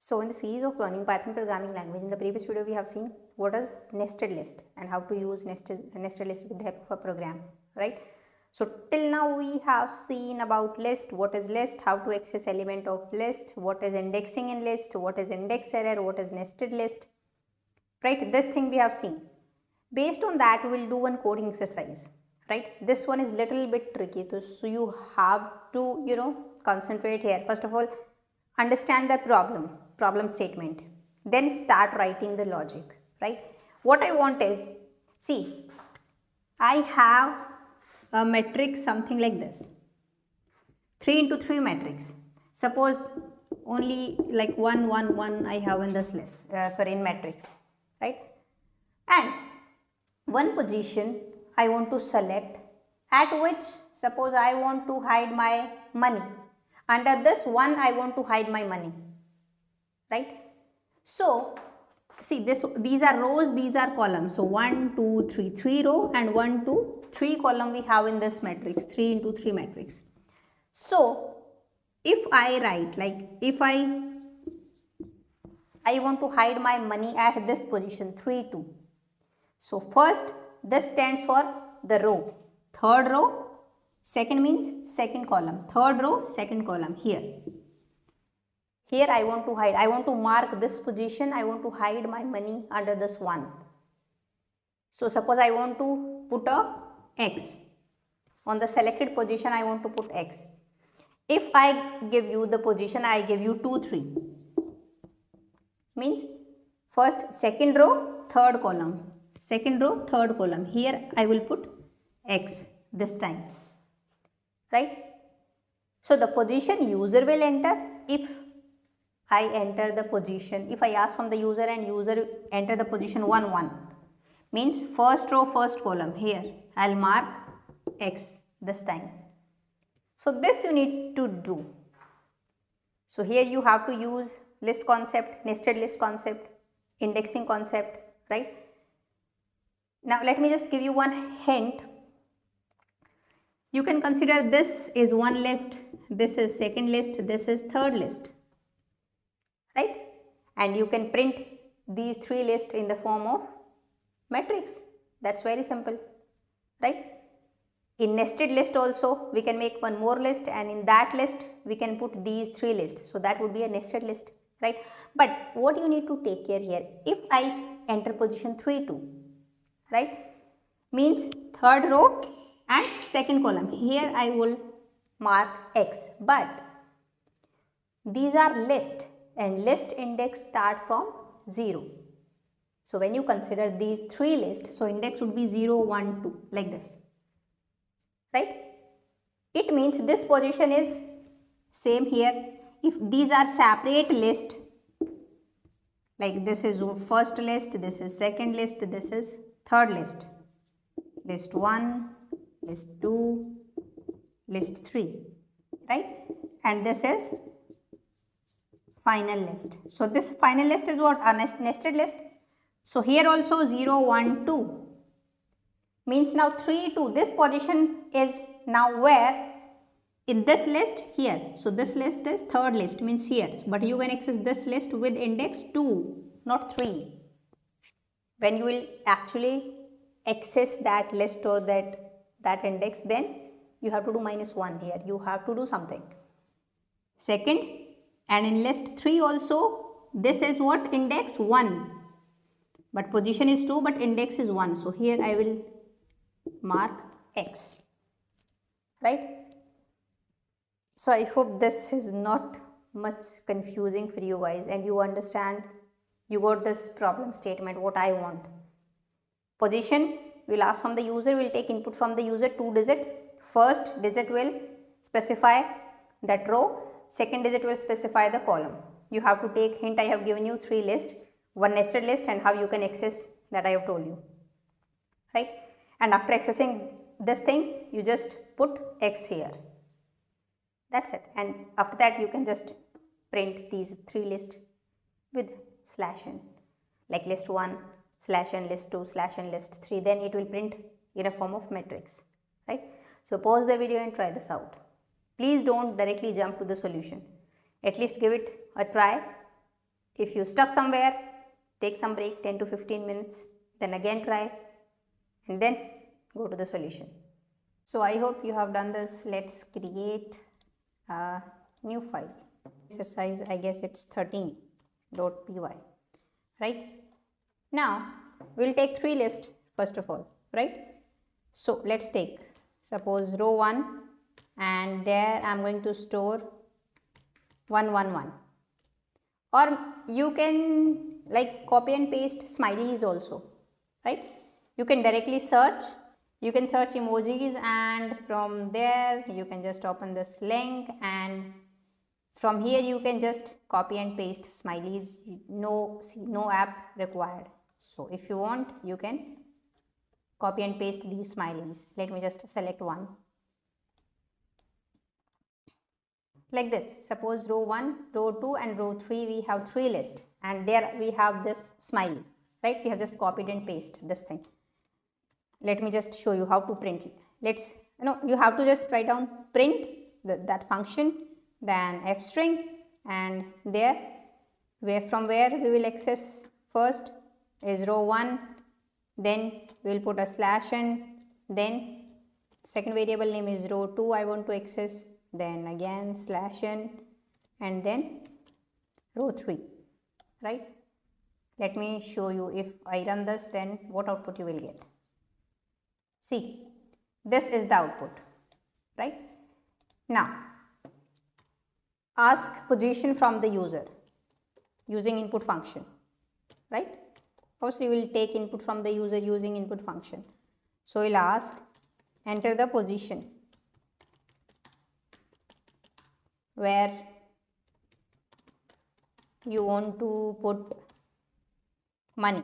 So in the series of learning Python programming language, in the previous video we have seen what is nested list and how to use nested list with the help of a program, right? So till now we have seen about list, what is list, how to access element of list, what is indexing in list, what is index error, what is nested list, right? This thing we have seen. Based on that, we will do one coding exercise, right? This one is little bit tricky, so you have to, concentrate here. First of all, understand the problem statement, then start writing the logic, right? What I want is, see, I have a matrix something like this, 3 into 3 matrix. Suppose only like 1 1 1 I have in this list, in matrix, right? And one position I want to select, at which suppose I want to hide my money. Under this one I want to hide my money, right? So see, these are rows, these are columns. So 1 2 3, 3 row and 1 2 3 column we have in this matrix, 3 into 3 matrix. So if I write like, if I want to hide my money at this position 3 2. So first this stands for the row, third row, second means second column, third row, second column. Here I want to hide, I want to mark this position, I want to hide my money under this one. So suppose I want to put a X. On the selected position I want to put X. If I give you the position, I give you 2 3. Means first second row, third column. Second row, third column. Here I will put X this time, right? So the position user will enter. If I enter the position, if I ask from the user and user enter the position 1 1, means first row, first column. Here I'll mark X this time. So this you need to do. So here you have to use list concept, nested list concept, indexing concept, right? Now let me just give you one hint. You can consider this is one list, this is second list, this is third list, right? And you can print these 3 lists in the form of matrix. That's very simple, right? In nested list also we can make one more list, and in that list we can put these 3 lists. So that would be a nested list, right? But what you need to take care here, if I enter position 3 2, right, means third row and second column, here I will mark X, but these are list and list index start from 0. So when you consider these 3 lists, so index would be 0 1 2 like this, right? It means this position is same here. If these are separate list, like this is first list, this is second list, this is third list, list 1, list 2, list 3, right? And this is final list. So this final list is what? A nested list. So here also 0 1 2 means now 3 2, this position is now where? In this list here. So this list is third list, means here, but you can access this list with index 2, not 3. When you will actually access that list or that index, then you have to do -1 here, you have to do something. Second, and in list 3 also, this is what? Index 1, but position is 2, but index is 1. So here I will mark X, right? So I hope this is not much confusing for you guys and you understand, you got this problem statement what I want. Position will ask from the user, will take input from the user, 2 digit. First digit will specify that row, second digit will specify the column. You have to take hint, I have given you 3 lists, one nested list, and how you can access that I have told you, right? And after accessing this thing, you just put X here. That's it. And after that you can just print these 3 lists with /n, like list 1 /n, list 2 /n, list 3. Then it will print in a form of matrix, right? So pause the video and try this out. Please don't directly jump to the solution. At least give it a try If you stuck somewhere, take some break, 10 to 15 minutes, then again try, and then go to the solution. So I hope you have done this. Let's create a new file. Exercise, I guess it's 13.py, right? Now we'll take 3 lists first of all, right? So let's take, suppose row 1, and there I'm going to store 111, or you can like copy and paste smileys also, right? You can directly search, you can search emojis, and from there you can just open this link, and from here you can just copy and paste smileys. No app required. So if you want, you can copy and paste these smileys. Let me just select one like this. Suppose row 1, row 2 and row 3 we have 3 lists, and there we have this smiley, right? We have just copied and pasted this thing. Let me just show you how to print. You have to just write down print that function, then f string, and there from where we will access first is row 1, then we will put a slash n, then second variable name is row 2 I want to access, then again slash n, and then row 3, right? Let me show you. If I run this, then what output you will get. See, this is the output, right? Now ask position from the user using input function, right? First we will take input from the user using input function. So we'll ask, enter the position where you want to put money,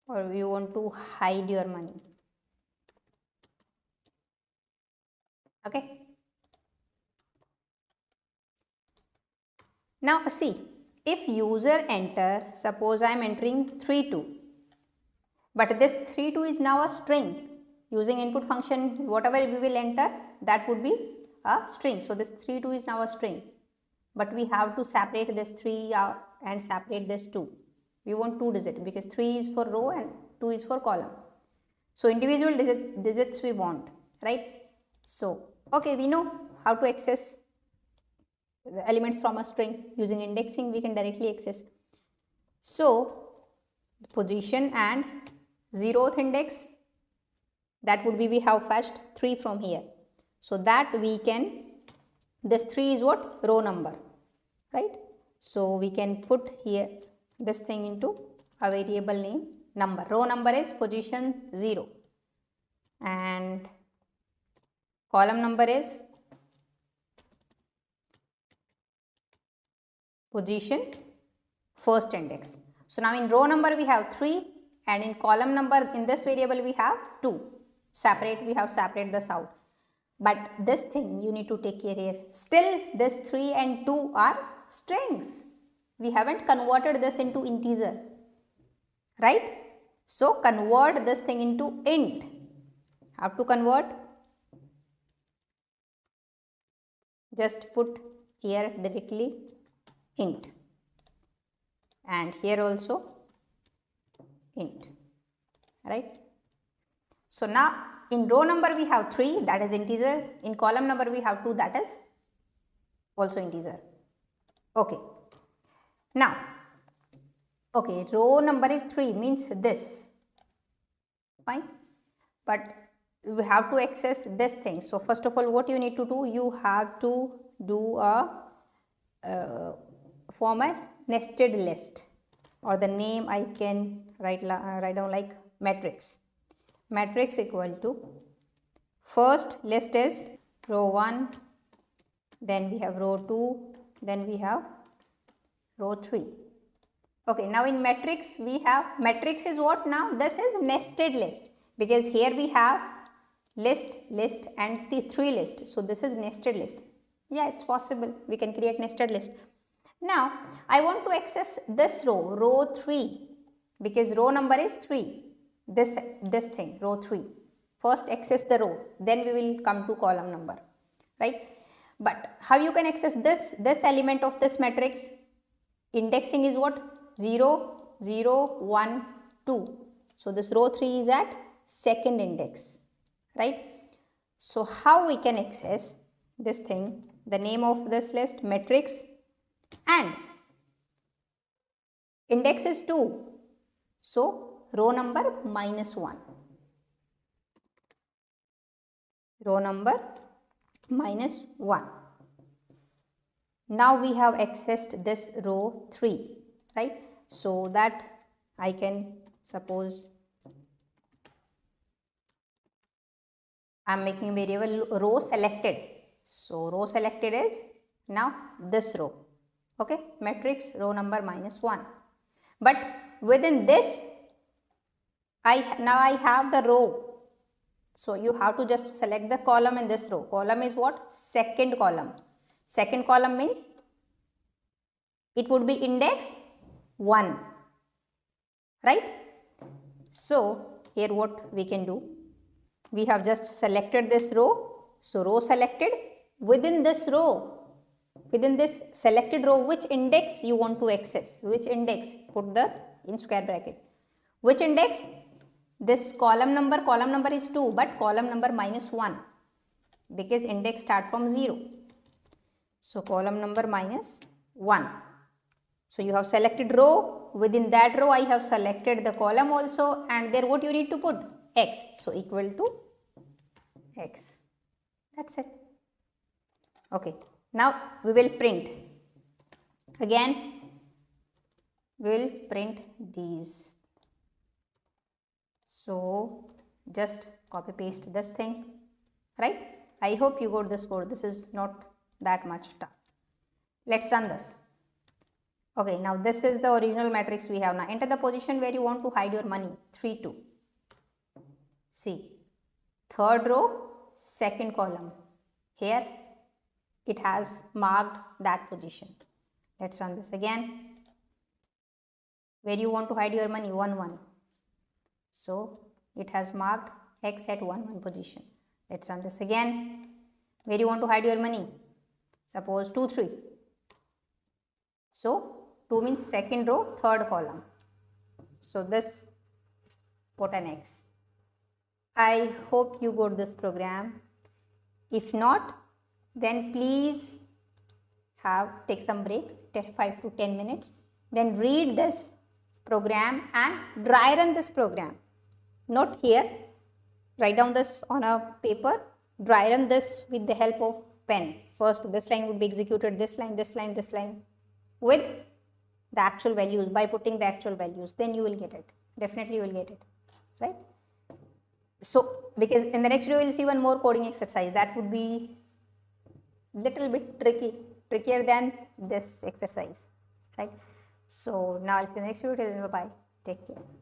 or you want to hide your money. Okay. Now see, if user enter, suppose I am entering 32, but this 32 is now a string. Using input function, whatever we will enter, that would be a string. So this 32 is now a string, but we have to separate this 3 out and separate this 2. We want 2 digits because 3 is for row and 2 is for column. So individual digits we want, right? So okay, we know how to access the elements from a string. Using indexing we can directly access. So position and 0th index, that would be, we have fetched 3 from here, so that we can, this 3 is what? Row number, right? So we can put here this thing into a variable name number. Row number is position 0, and column number is position first index. So now in row number we have 3, and in column number, in this variable we have 2. Separate, we have separate this out. But this thing you need to take care here. Still this 3 and 2 are strings. We haven't converted this into integer, right? So convert this thing into int. How to convert? Just put here directly int, and here also int, right? So now in row number we have 3, that is integer. In column number we have 2, that is also integer. Okay. Now, okay, row number is 3 means this, fine, but we have to access this thing. So first of all, what you need to do, you have to do a form a nested list, or the name I can write down like matrix. Matrix equal to, first list is row 1, then we have row 2, then we have row 3. Okay, now in matrix we have, matrix is what now? This is nested list, because here we have list and the 3 lists. So this is nested list. Yeah, it's possible. We can create nested list. Now I want to access this row, row 3, because row number is 3. This thing, row 3. First access the row, then we will come to column number, right? But how you can access this element of this matrix? indexing is what? 0, 0, 1, 2. So this row 3 is at second index, right? So how we can access this thing? The name of this list, matrix, and index is 2. So row number -1. Row number -1. Now we have accessed this row 3, right? So that I can suppose I am making a variable row selected. So row selected is now this row, okay? Matrix row number -1. But within this, now I have the row. So you have to just select the column in this row. Column is what? Second column. Second column means it would be index 1, right? So here what we can do? We have just selected this row. So row selected. Within this row, within this selected row, which index you want to access? Which index? Put the in square bracket. Which index? This column number is 2, but column number -1, because index start from 0. So column number -1. So you have selected row. Within that row I have selected the column also, and there what you need to put? X. So equal to X. That's it. Okay. Now we will print. Again we will print these. So just copy paste this thing, right? I hope you got this code. This is not that much tough. Let's run this. Okay, now this is the original matrix we have. Now enter the position where you want to hide your money. 3, 2. See, third row, second column. Here it has marked that position. Let's run this again. Where you want to hide your money? 1, 1. So it has marked X at 1, 1 position. Let's run this again. Where you want to hide your money? Suppose 2, 3. So 2 means second row, third column. So this put an X. I hope you got this program. If not, then please take some break, 5 to 10 minutes. Then read this program and dry run this program. Not here. Write down this on a paper. Dry run this with the help of pen. First this line would be executed, this line, this line, this line, with the actual values, by putting the actual values. Then you will get it. Definitely you will get it, right? So because in the next video we will see one more coding exercise that would be little bit trickier than this exercise, right? So now I'll see you next video. Bye bye. Take care.